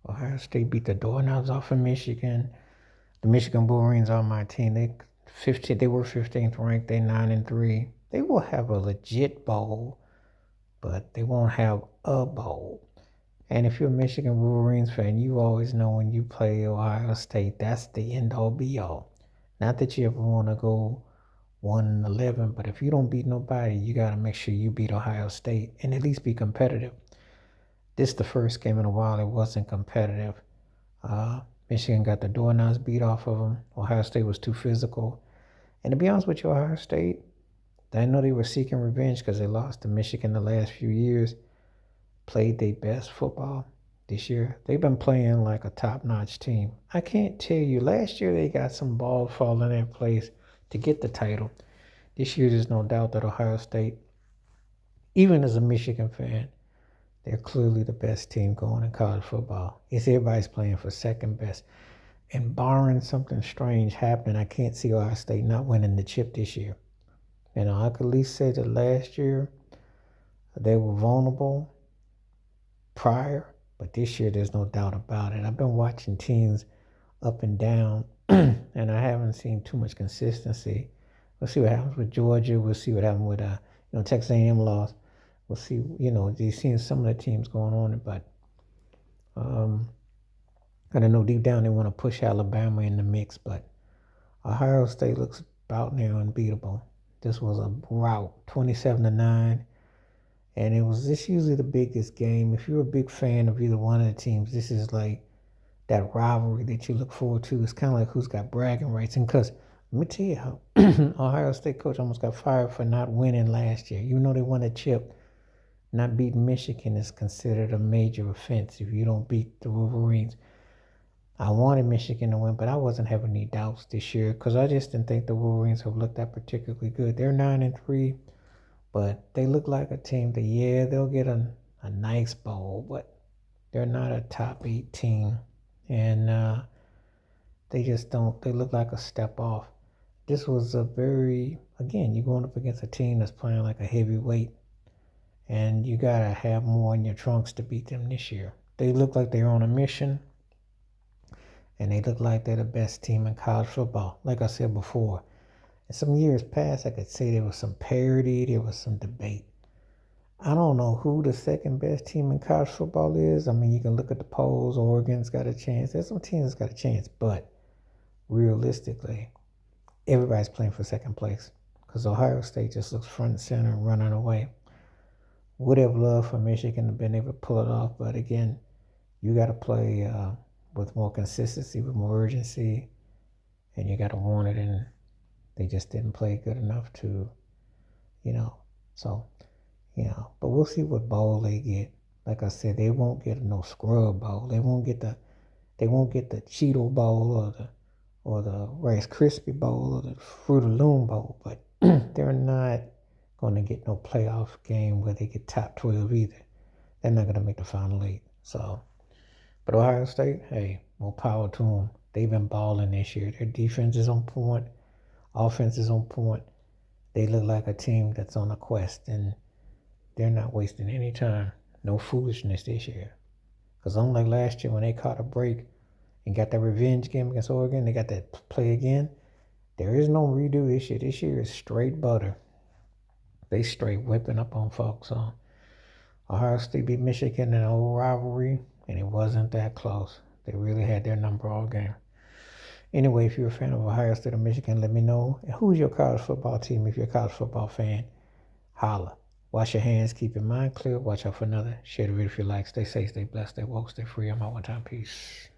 Ohio State beat the doorknobs off of Michigan. The Michigan Wolverines are my team. They were 15th ranked. They 9-3. They will have a legit bowl, but they won't have a bowl. And if you're a Michigan Wolverines fan, you always know when you play Ohio State, that's the end all be all. Not that you ever want to go 1-11, but if you don't beat nobody, you got to make sure you beat Ohio State and at least be competitive. This is the first game in a while it wasn't competitive. Uh, Michigan got the doorknobs beat off of them. Ohio State was too physical. And to be honest with you, Ohio State, I know they were seeking revenge because they lost to Michigan the last few years. Played their best football this year. They've been playing like a top-notch team. I can't tell you. Last year they got some balls falling in place to get the title. This year there's no doubt that Ohio State, even as a Michigan fan, they're clearly the best team going in college football. It's everybody's playing for second best. And barring something strange happening, I can't see Ohio State not winning the chip this year. I could at least say that last year they were vulnerable prior, but this year there's no doubt about it. I've been watching teams up and down, and I haven't seen too much consistency. We'll see what happens with Georgia. We'll see what happens with Texas A&M loss. We'll see. You've seen some of the teams going on, but I don't know deep down they want to push Alabama in the mix, but Ohio State looks about near unbeatable. This was a rout, 27-9. And this usually the biggest game. If you're a big fan of either one of the teams, this is like that rivalry that you look forward to. It's kind of like who's got bragging rights. And because, let me tell you how Ohio State coach almost got fired for not winning last year. Even though they won a chip, not beating Michigan is considered a major offense if you don't beat the Wolverines. I wanted Michigan to win, but I wasn't having any doubts this year because I just didn't think the Wolverines have looked that particularly good. They're 9-3. But they look like a team that, yeah, they'll get a nice bowl, but they're not a top 8 team. And they just don't, they look like a step off. This was again, you're going up against a team that's playing like a heavyweight. And you got to have more in your trunks to beat them this year. They look like they're on a mission. And they look like they're the best team in college football. Like I said before, in some years past, I could say there was some parity, there was some debate. I don't know who the second best team in college football is. I mean, you can look at the polls. Oregon's got a chance. There's some teams that's got a chance, but realistically, everybody's playing for second place because Ohio State just looks front and center and running away. Would have loved for Michigan to have been able to pull it off, but again, you got to play with more consistency, with more urgency, and you got to want it in. They just didn't play good enough to, but we'll see what bowl they get. Like I said, they won't get no scrub bowl. They won't get the Cheeto bowl or the Rice Krispie bowl or the Fruit of Loom bowl, but they're not going to get no playoff game where they get top 12 either. They're not going to make the final 8. So, but Ohio State, hey, more power to them. They've been balling this year. Their defense is on point. Offense is on point. They look like a team that's on a quest, and they're not wasting any time. No foolishness this year. Because unlike last year when they caught a break and got that revenge game against Oregon, they got that play again. There is no redo this year. This year is straight butter. They straight whipping up on folks. So Ohio State beat Michigan in an old rivalry, and it wasn't that close. They really had their number all game. Anyway, if you're a fan of Ohio State or Michigan, let me know. And who's your college football team if you're a college football fan? Holla. Wash your hands. Keep your mind clear. Watch out for another. Share the video if you like. Stay safe, stay blessed, stay woke, stay free. I'm out one time. Peace.